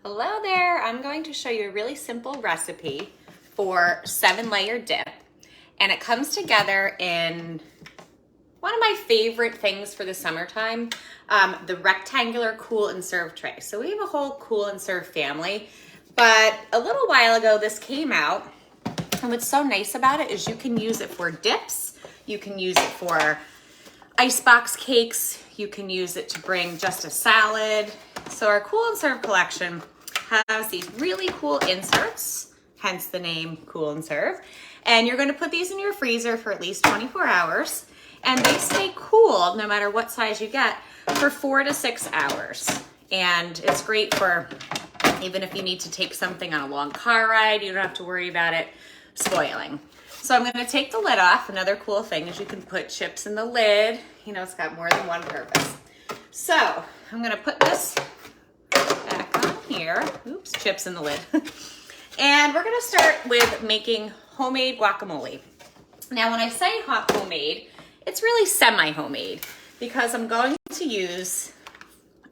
Hello there, I'm going to show you a really simple recipe for 7-layer dip, and it comes together in one of my favorite things for the summertime, the rectangular cool and serve tray. So we have a whole cool and serve family, but a little while ago this came out, and what's so nice about it is you can use it for dips, you can use it for icebox cakes, you can use it to bring just a salad. So our cool and serve collection has these really cool inserts, hence the name Cool and Serve. And you're gonna put these in your freezer for at least 24 hours. And they stay cool, no matter what size you get, for 4 to 6 hours. And it's great for even if you need to take something on a long car ride, you don't have to worry about it spoiling. So I'm gonna take the lid off. Another cool thing is you can put chips in the lid. You know, it's got more than one purpose. So I'm gonna put this back on here. Oops, chips in the lid. And we're gonna start with making homemade guacamole. Now when I say homemade, it's really semi-homemade because I'm going to use,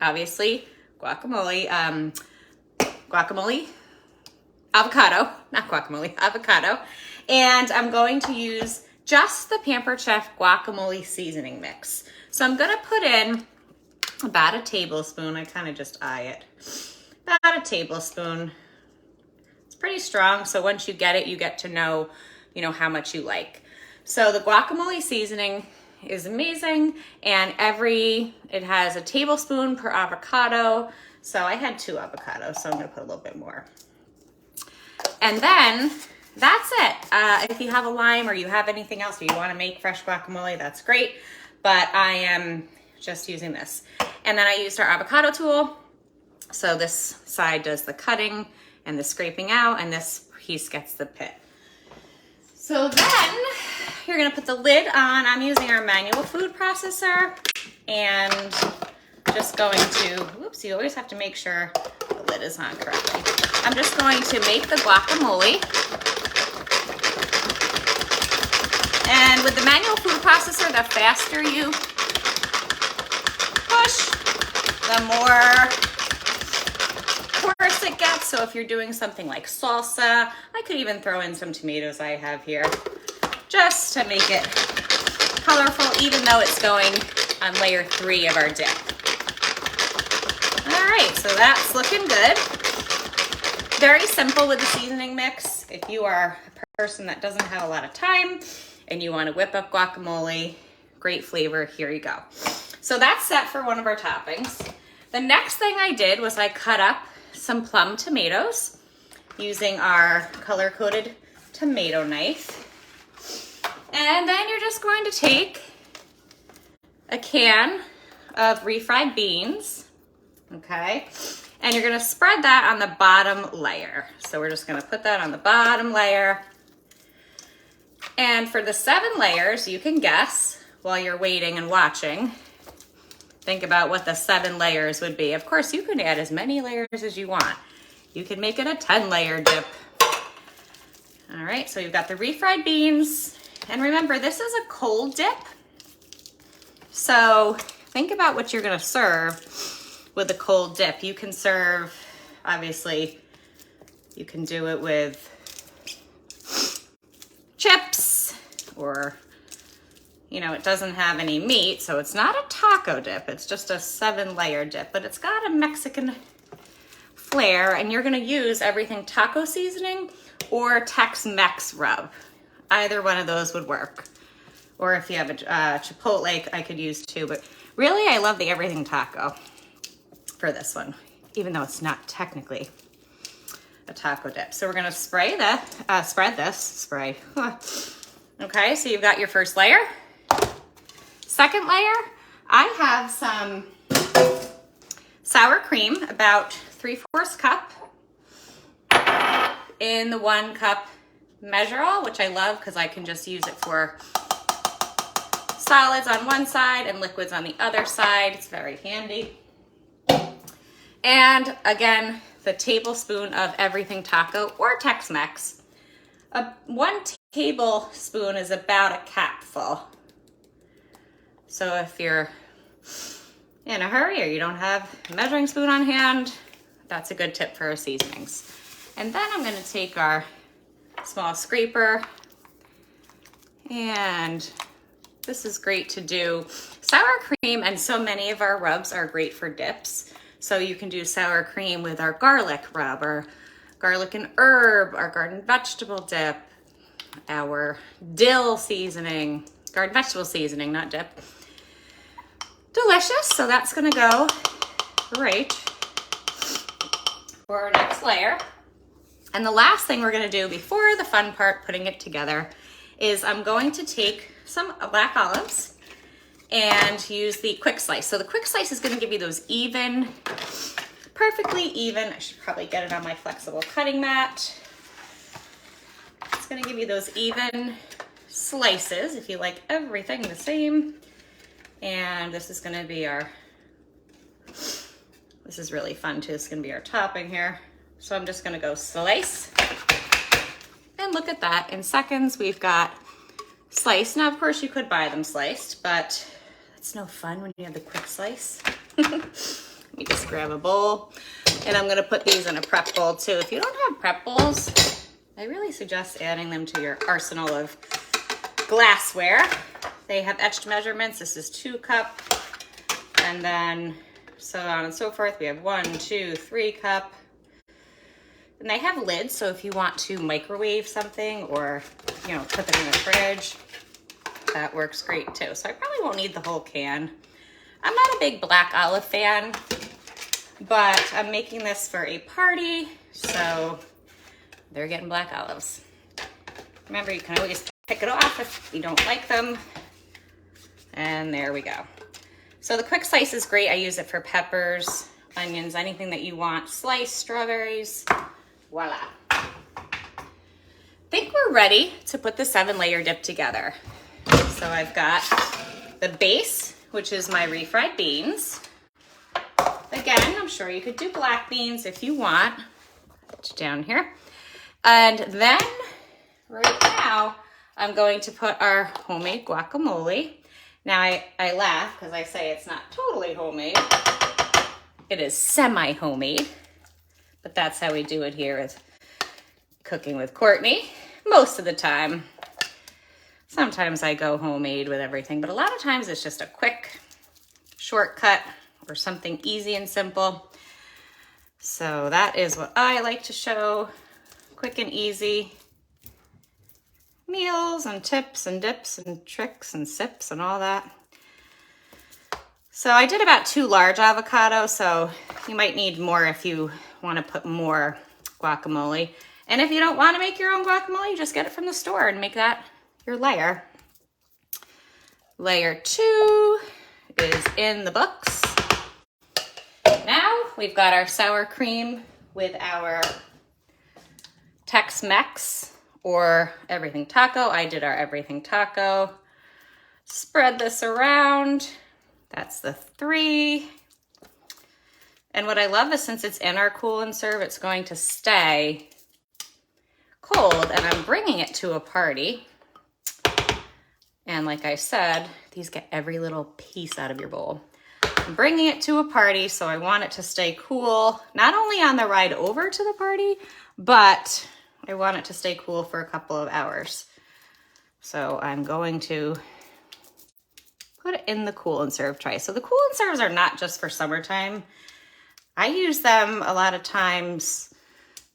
obviously, avocado, and I'm going to use just the Pampered Chef guacamole seasoning mix. So I'm gonna put in about a tablespoon. I kind of just eye it. About a tablespoon. It's pretty strong, so once you get it, you get to know, how much you like. So the guacamole seasoning is amazing, and it has a tablespoon per avocado. So I had 2 avocados, so I'm gonna put a little bit more. And then that's it. If you have a lime or you have anything else or you wanna make fresh guacamole, that's great. But I am just using this. And then I used our avocado tool. So this side does the cutting and the scraping out, and this piece gets the pit. So then you're gonna put the lid on. I'm using our manual food processor and just going to, whoops, you always have to make sure the lid is on correctly. I'm just going to make the guacamole. And with the manual food processor, the faster you push, the more porous it gets. So if you're doing something like salsa, I could even throw in some tomatoes I have here just to make it colorful, even though it's going on layer 3 of our dip. All right, so that's looking good. Very simple with the seasoning mix. If you are a person that doesn't have a lot of time and you want to whip up guacamole, great flavor, here you go. So that's set for one of our toppings. The next thing I did was I cut up some plum tomatoes using our color-coded tomato knife. And then you're just going to take a can of refried beans, okay? And you're gonna spread that on the bottom layer. So we're just gonna put that on the bottom layer. And for the 7 layers, you can guess while you're waiting and watching. Think about what the 7 layers would be. Of course, you can add as many layers as you want. You can make it a 10-layer dip. All right, so you've got the refried beans. And remember, this is a cold dip. So think about what you're gonna serve with a cold dip. You can serve, obviously, you can do it with chips or, it doesn't have any meat, so it's not a taco dip. It's just a 7-layer dip, but it's got a Mexican flair, and you're gonna use everything taco seasoning or Tex-Mex rub. Either one of those would work. Or if you have a Chipotle, I could use too, but really I love the everything taco for this one, even though it's not technically a taco dip. So we're gonna spread this. Okay, so you've got your first layer. Second layer, I have some sour cream, about 3/4 cup in the 1 cup measure-all, which I love because I can just use it for solids on one side and liquids on the other side. It's very handy. And again, the tablespoon of everything taco or Tex-Mex. 1 tablespoon is about a capful. So if you're in a hurry or you don't have a measuring spoon on hand, That's a good tip for our seasonings. And then I'm gonna take our small scraper, and this is great to do sour cream, and so many of our rubs are great for dips. So you can do sour cream with our garlic rub, or garlic and herb, our garden vegetable dip, our dill seasoning, garden vegetable seasoning, not dip. Delicious. So that's gonna go right for our next layer. And the last thing we're gonna do before the fun part, putting it together, is I'm going to take some black olives and use the quick slice. So the quick slice is gonna give you those even, perfectly even, I should probably get it on my flexible cutting mat. It's gonna give you those even slices if you like everything the same. And this is gonna be our, this is really fun too, it's gonna be our topping here. So I'm just gonna go slice, and look at that, in seconds we've got sliced. Now of course you could buy them sliced, but it's no fun when you have the quick slice. Let me just grab a bowl, and I'm gonna put these in a prep bowl too. If you don't have prep bowls, I really suggest adding them to your arsenal of glassware. They have etched measurements. This is 2 cup, and then so on and so forth. We have 1, 2, 3 cup. And they have lids, so if you want to microwave something or, you know, put them in the fridge, that works great too. So I probably won't need the whole can. I'm not a big black olive fan, but I'm making this for a party, so they're getting black olives. Remember, you can always pick it off if you don't like them. And there we go. So the quick slice is great. I use it for peppers, onions, anything that you want. Sliced strawberries. Voila. I think we're ready to put the 7-layer dip together. So I've got the base, which is my refried beans. Again, I'm sure you could do black beans if you want. Put it down here. And then right now, I'm going to put our homemade guacamole. Now I laugh because I say it's not totally homemade. It is semi-homemade. But that's how we do it here with Cooking with Courtney. Most of the time. Sometimes I go homemade with everything, but a lot of times it's just a quick shortcut or something easy and simple. So that is what I like to show. Quick and easy meals and tips and dips and tricks and sips and all that. So I did about 2 large avocados, so you might need more if you want to put more guacamole. And if you don't want to make your own guacamole, just get it from the store and make that your layer. Layer 2 is in the books. Now we've got our sour cream with our Tex-Mex or everything taco. I did our everything taco. Spread this around. That's the 3. And what I love is since it's in our cool and serve, it's going to stay cold, and I'm bringing it to a party. And like I said, these get every little piece out of your bowl. I'm bringing it to a party, so I want it to stay cool, not only on the ride over to the party, but I want it to stay cool for a couple of hours. So I'm going to put it in the cool and serve tray. So the cool and serves are not just for summertime. I use them a lot of times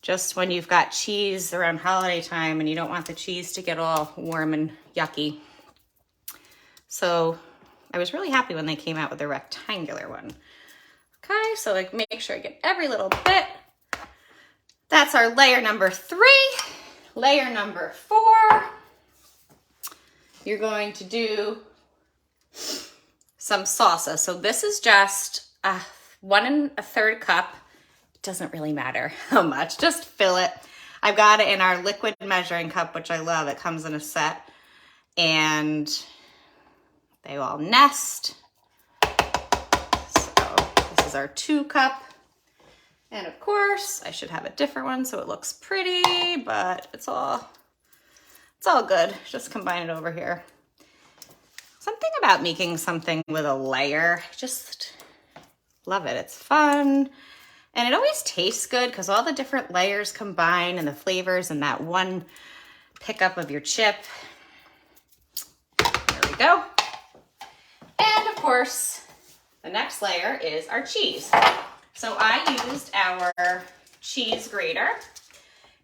just when you've got cheese around holiday time and you don't want the cheese to get all warm and yucky. So I was really happy when they came out with the rectangular one. Okay, so like make sure I get every little bit. That's our layer number 3. Layer number 4, you're going to do some salsa. So this is just 1 1/3 cup. It doesn't really matter how much, just fill it. I've got it in our liquid measuring cup, which I love. It comes in a set, and they all nest. So this is our 2 cup. And of course, I should have a different one so it looks pretty, but it's all good. Just combine it over here. Something about making something with a layer, I just love it. It's fun. And it always tastes good because all the different layers combine and the flavors and that one pickup of your chip. There we go. And of course, the next layer is our cheese. So I used our cheese grater.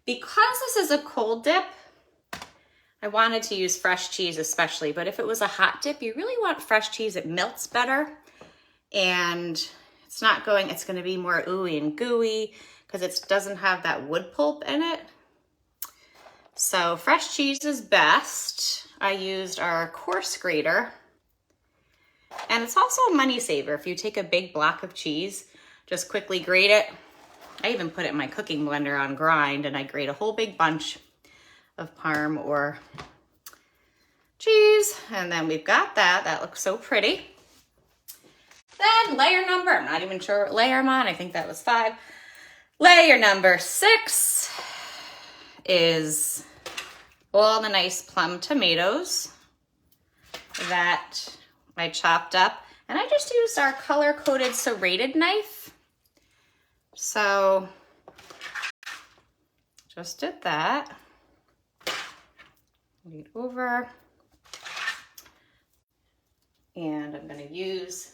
Because this is a cold dip, I wanted to use fresh cheese especially, but if it was a hot dip, you really want fresh cheese. It melts better and it's going to be more ooey and gooey because it doesn't have that wood pulp in it. So fresh cheese is best. I used our coarse grater. And it's also a money saver. If you take a big block of cheese, just quickly grate it. I even put it in my cooking blender on grind and I grate a whole big bunch of parm or cheese. And then we've got that. That looks so pretty. Then layer number, I'm not even sure what layer I'm on. I think that was 5. Layer number 6 is all the nice plum tomatoes that I chopped up. And I just used our color-coded serrated knife. So just did that. Lead over. And I'm going to use,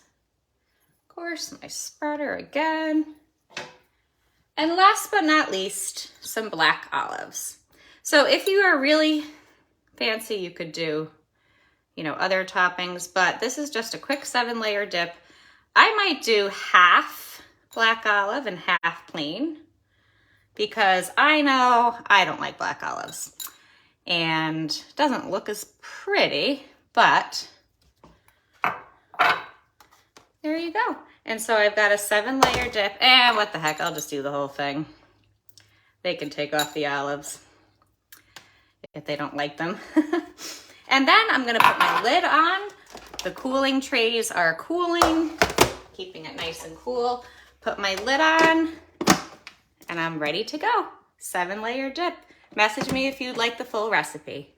of course, my spreader again. And last but not least, some black olives. So if you are really fancy, you could do, other toppings, but this is just a quick 7-layer dip. I might do half black olive and half plain because I know I don't like black olives and it doesn't look as pretty, but there you go. And so I've got a 7-layer dip, and what the heck, I'll just do the whole thing. They can take off the olives if they don't like them. And then I'm gonna put my lid on. The cooling trays are cooling, keeping it nice and cool. Put my lid on, and I'm ready to go. 7-layer dip. Message me if you'd like the full recipe.